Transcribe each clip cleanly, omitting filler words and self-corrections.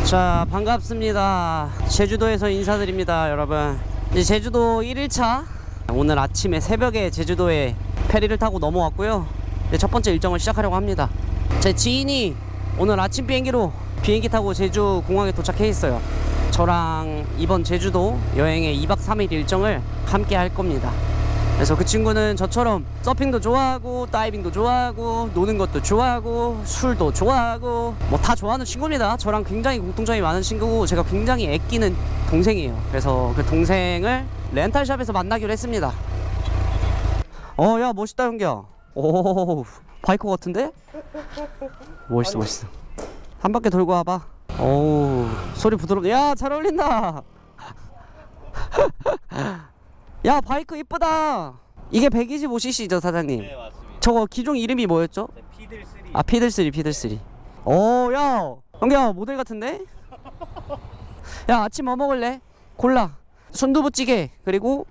자, 반갑습니다. 제주도에서 인사드립니다, 여러분. 이제 제주도 1일차 오늘 아침에 새벽에 제주도에 페리를 타고 넘어왔고요. 이제 첫 번째 일정을 시작하려고 합니다. 제 지인이 오늘 아침 비행기로 비행기 타고 제주 공항에 도착해 있어요. 저랑 이번 제주도 여행의 2박 3일 일정을 함께 할 겁니다. 그래서 그 친구는 저처럼 서핑도 좋아하고 다이빙도 좋아하고 노는 것도 좋아하고 술도 좋아하고 뭐 다 좋아하는 친구입니다. 저랑 굉장히 공통점이 많은 친구고 제가 굉장히 아끼는 동생이에요. 그래서 그 동생을 렌탈샵에서 만나기로 했습니다. 야, 멋있다, 형기야. 오, 바이커 같은데? 멋있어, 멋있어. 한 바퀴 돌고 와봐. 오, 소리 부드럽네. 야, 잘 어울린다. 야, 바이크 이쁘다. 이게 125cc죠, 사장님? 네, 맞습니다. 저거 기종 이름이 뭐였죠? 네, 피들3. 아, 피들3, 피들3. 오, 야, 형기야, 모델 같은데? 야, 아침 뭐 먹을래? 골라. 순두부찌개, 그리고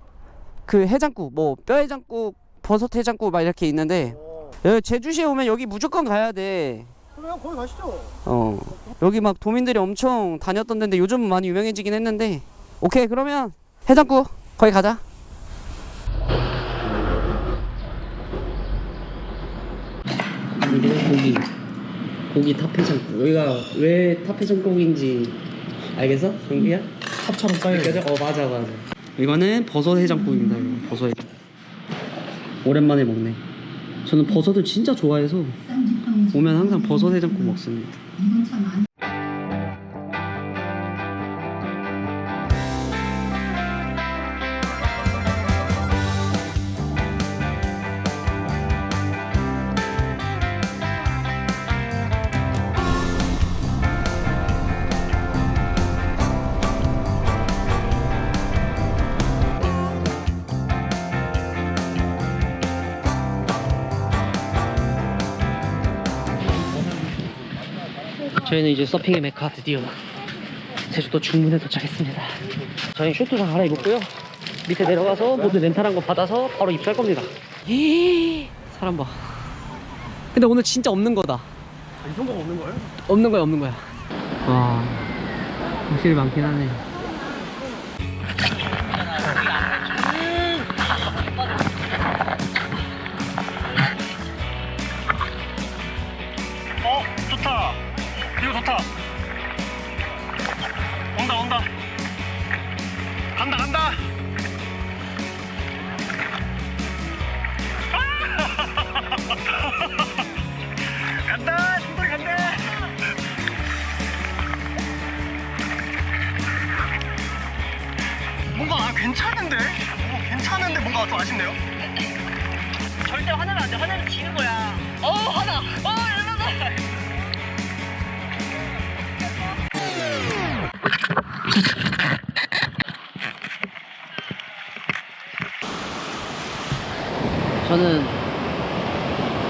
그 해장국, 뭐 뼈 해장국, 버섯 해장국 막 이렇게 있는데 여기 제주시에 오면 여기 무조건 가야 돼. 그래요, 거기 가시죠. 여기 막 도민들이 엄청 다녔던 데인데 요즘은 많이 유명해지긴 했는데. 오케이, 그러면 해장국 거기 가자. 이게 고기 탑해장국. 여기가 왜 탑해장국인지 알겠어? 경기야? 탑처럼 쌓여있죠? 맞아. 이거는 버섯 해장국입니다. 이거 버섯 해장. 오랜만에 먹네. 저는 버섯을 진짜 좋아해서 오면 항상 버섯 해장국 먹습니다. 저희는 이제 서핑의 메카 드디어 제주도 중문에 도착했습니다. 저희 슈트장 갈아입었고요. 밑에 내려가서 모두 렌탈한 거 받아서 바로 입수할 겁니다. 사람 봐. 근데 오늘 진짜 없는 거다. 이 정도가 없는 거예요? 없는 거야. 와, 확실히 많긴 하네. 좋다. 이거 좋다. 온다. 간다. 간다. 충분히 간다. 뭔가 괜찮은데? 뭔가 좀 아쉽네요. 절대 화내면 안 돼. 화내면 지는 거야. 화나. 이러면서. 저는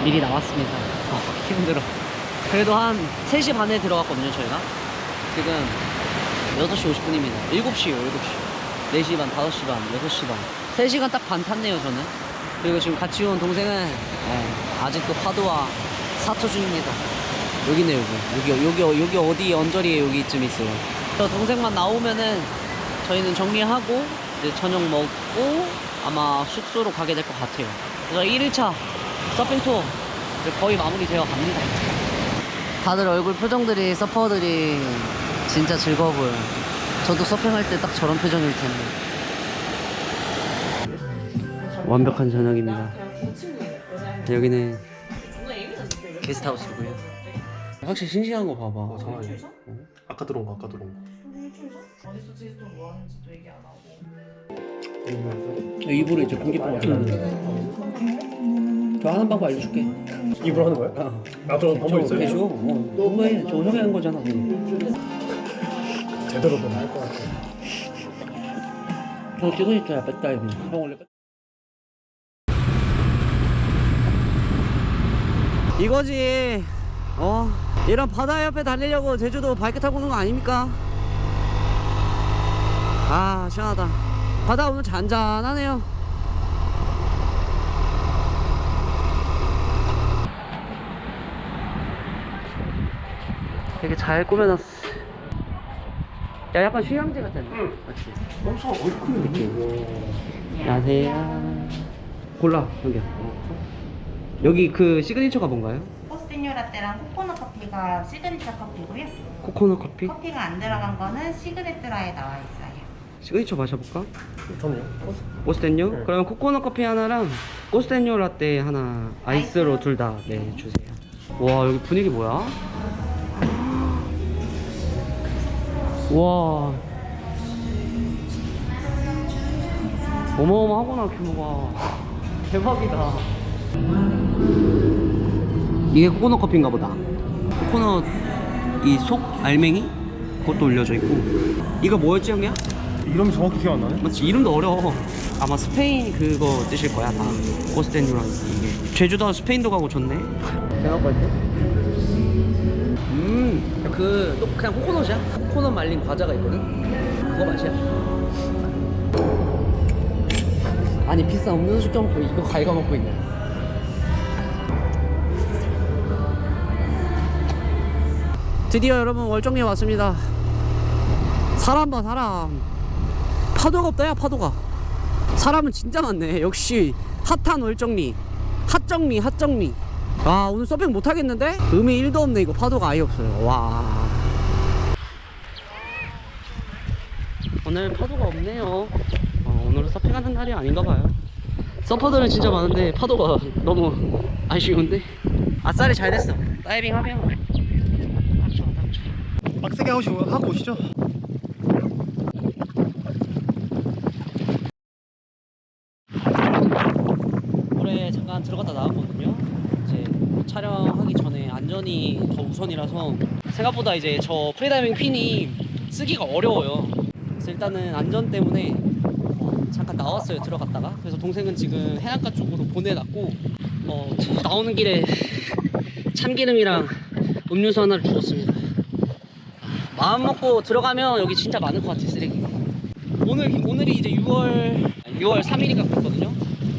미리 나왔습니다. 힘들어. 그래도 한 3시 반에 들어갔거든요, 저희가. 지금 6시 50분입니다. 7시요, 7시. 4시 반, 5시 반, 6시 반. 3시간 딱 반 탔네요, 저는. 그리고 지금 같이 온 동생은 아직도 파도와 사투 중입니다. 여기네, 여기 어디 언저리에 여기쯤 있어요. 저 동생만 나오면은 저희는 정리하고 이제 저녁 먹고 아마 숙소로 가게 될 것 같아요. 그래서 1일차 서핑 투어 거의 마무리되어 갑니다. 다들 얼굴 표정들이, 서퍼들이 진짜 즐거워 보여요. 저도 서핑할 때 딱 저런 표정일 텐데. 완벽한 저녁입니다. 여기는 게스트하우스고요. 확실히 싱싱한 거 봐봐. 장난 아니야. 아까 들어온 거. 어디서 제주도 뭐 하는지도 얘기 안 하고. 입으로 이제 공기뽕 맞추는 저 하는 방법 알려줄게. 입으로 하는 거야? 나도 방법 있어요? 해줘. 너무 해. 저 형이 한 거잖아. 제대로 좀 할 것 같아. 저 찍고 있잖아, 백다이빙. 형 원래 이거지. 이런 바다 옆에 달리려고 제주도 바이크 타고 오는 거 아닙니까? 아, 시원하다. 바다 오늘 잔잔하네요. 되게 잘 꾸며놨어. 야, 약간 휴양지 같아. 응. 맞지? 엄청 얼큰 느낌. 안녕하세요. 골라, 여기. 여기 그 시그니처가 뭔가요? 포스티뉴 라떼랑 코코넛 커피가 시그니처 커피고요. 코코넛 커피? 커피가 안 들어간 거는 시그니처라에 나와 있어요. 시그니처 마셔볼까? 저는요? 꼬스텐뇨? 네. 그러면 코코넛 커피 하나랑 꼬스텐뇨 라떼 하나 아이스로 둘 다 네, 주세요. 와, 여기 분위기 뭐야? 와, 어마어마하구나 규모가. 대박이다. 이게 코코넛 커피인가 보다. 코코넛 이 속 알맹이 그것도 올려져 있고. 이거 뭐였지 형이야? 이름이 정확히 기억 안 나네? 맞지, 이름도 어려워. 아마 스페인 그거 뜻일 거야 다. 코스텐유랑 이게. 제주도 스페인도 가고 좋네. 생각할 때. 그 또 그냥 코코넛이야. 코코넛 말린 과자가 있거든. 그거 맛이야. 아니 비싼 음료수 시켜 먹고 이거 가위가 먹고 있네. 드디어 여러분 월정리에 왔습니다. 사람 봐 사람. 파도가 없다 야 파도가. 사람은 진짜 많네. 역시 핫한 월정리. 핫정리 핫정리. 아 오늘 서핑 못하겠는데? 음이 1도 없네. 이거 파도가 아예 없어요. 와 오늘 파도가 없네요. 오늘은 서핑하는 날이 아닌가 봐요. 서퍼들은 진짜 많은데 파도가 너무 아쉬운데. 아싸리 잘 됐어. 다이빙 하면 딱 좋아 딱 좋아. 빡세게 하고 오시죠. 물에 잠깐 들어갔다 나왔거든요. 이제 촬영하기 전에 안전이 더 우선이라서 생각보다 이제 저 프리다이빙 핀이 쓰기가 어려워요. 그래서 일단은 안전 때문에 잠깐 나왔어요. 들어갔다가. 그래서 동생은 지금 해안가 쪽으로 보내놨고 나오는 길에 참기름이랑 음료수 하나를 주었습니다. 마음 먹고 들어가면 여기 진짜 많을 것 같아 쓰레기. 오늘이 이제 6월 3일인가 그랬거든요.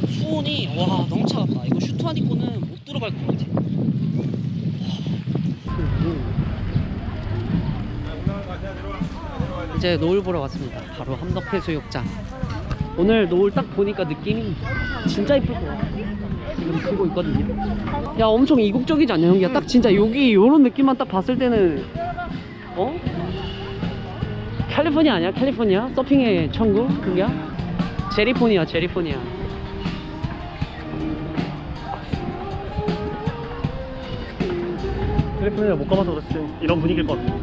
수온이 와 너무 차갑다. 이거 슈트 안 입고는 못 들어갈 것 같아. 이제 노을 보러 왔습니다. 바로 함덕해수욕장. 오늘 노을 딱 보니까 느낌이 진짜 이쁠 것 같아. 지금 보고 있거든요. 야 엄청 이국적이지 않냐 형기야? 딱 진짜 여기 요런 느낌만 딱 봤을 때는 캘리포니아 아니야? 캘리포니아? 서핑의 천국? 그게야? 제리포니아 제리포니아. 캘리포니아 못 가봐서 그렇지 이런 분위기일 것 같아.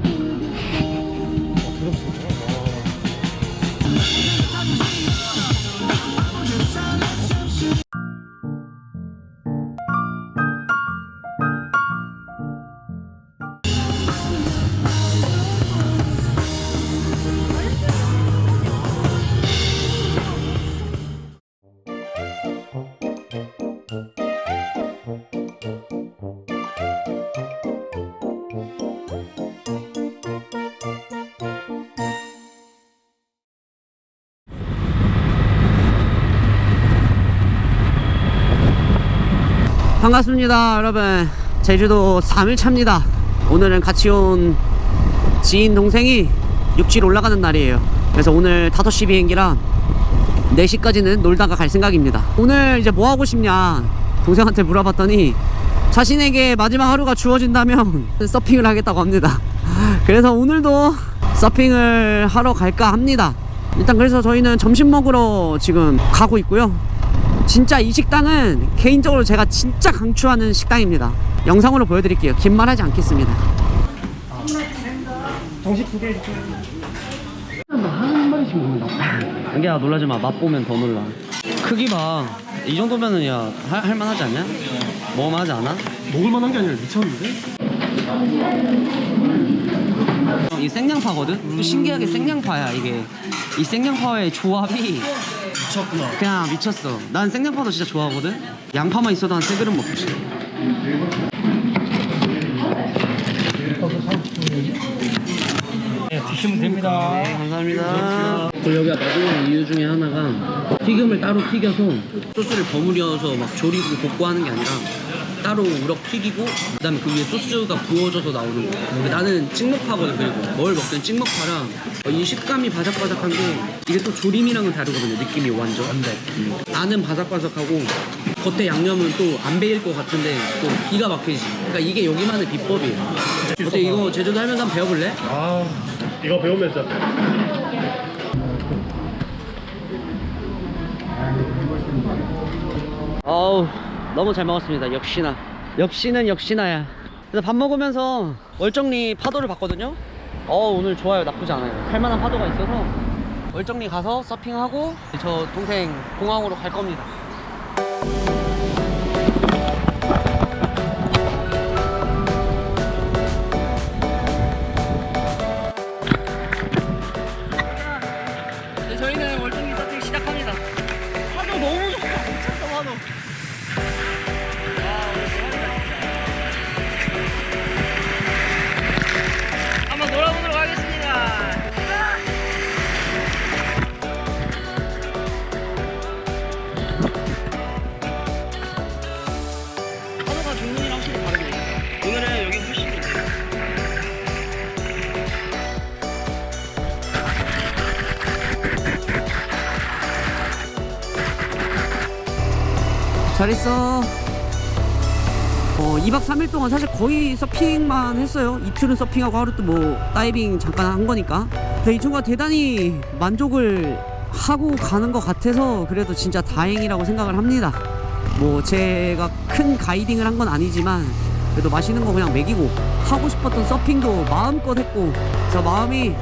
반갑습니다 여러분. 제주도 3일차입니다 오늘은 같이 온 지인 동생이 육지로 올라가는 날이에요. 그래서 오늘 5시 비행기라 4시까지는 놀다가 갈 생각입니다. 오늘 이제 뭐 하고 싶냐 동생한테 물어봤더니 자신에게 마지막 하루가 주어진다면 서핑을 하겠다고 합니다. 그래서 오늘도 서핑을 하러 갈까 합니다. 일단 그래서 저희는 점심 먹으러 지금 가고 있고요. 진짜 이 식당은 개인적으로 제가 진짜 강추하는 식당입니다. 영상으로 보여드릴게요. 긴 말하지 않겠습니다. 정식 2개 이렇게. 한 마리씩 먹는다. 야 놀라지마. 맛보면 더 놀라. 크기 봐. 이 정도면은 야 할만하지 않냐? 먹을만하지 않아? 먹을만한 게 아니라 미쳤는데? 이 생양파거든? 신기하게 생양파야 이게. 이 생양파의 조합이 미쳤구나. 그냥 미쳤어. 난 생양파도 진짜 좋아하거든? 양파만 있어도 한 3그릇 먹지. 네, 드시면 됩니다. 네, 감사합니다. 그리고 여기가 맛있는 이유 중에 하나가 튀김을 따로 튀겨서 소스를 버무려서 막 조리고 볶고 하는 게 아니라 따로 우럭 튀기고 그다음에 그 위에 소스가 부어져서 나오는 거. 나는 찍먹파거든. 그리고 뭘 먹든 찍먹파랑 이 식감이 바삭바삭한 게 이게 또 조림이랑은 다르거든요. 느낌이 완전. 안은 바삭바삭하고 겉에 양념은 또 안 배일 것 같은데 또 기가 막히지. 그러니까 이게 여기만의 비법이에요. 어때 이거 제주도 하면서 한번 배워볼래? 아 이거 배우면 진짜 어우 너무 잘 먹었습니다. 역시나 역시는 역시나야. 그래서 밥 먹으면서 월정리 파도를 봤거든요. 오늘 좋아요. 나쁘지 않아요. 할만한 파도가 있어서 월정리 가서 서핑하고 저 동생 공항으로 갈 겁니다. 네, 저희는 월정리 서핑 시작합니다. 파도 너무 좋다. 미쳤어 파도. 한번 놀아보도록 하겠습니다. 파도가 종문이랑 확실히 다르네. 오늘은 여기 훨씬 좋네요. 잘 있어. 2박 3일 동안 사실 거의 서핑만 했어요. 이틀은 서핑하고 하루 또 뭐 다이빙 잠깐 한 거니까. 근데 이 친구가 대단히 만족을 하고 가는 것 같아서 그래도 진짜 다행이라고 생각을 합니다. 뭐 제가 큰 가이딩을 한 건 아니지만 그래도 맛있는 거 그냥 먹이고 하고 싶었던 서핑도 마음껏 했고 그래서 마음이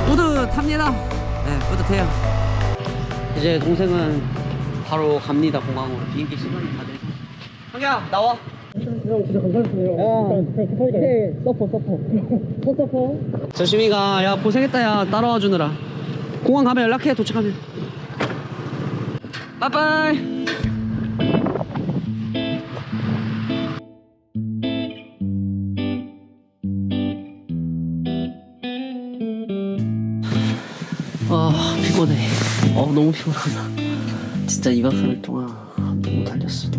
뿌듯합니다. 네, 뿌듯해요. 이제 동생은 바로 갑니다. 공항으로. 비행기 시간이 다 돼서. 형야 나와. 진짜 감사했어요. 서퍼. 조심히 가. 야 고생했다. 야 따라와 주느라. 공항 가면 연락해. 도착하면. 빠이빠이. 피곤해. 너무 피곤하다. 진짜 2박 3일 동안 너무 달렸어.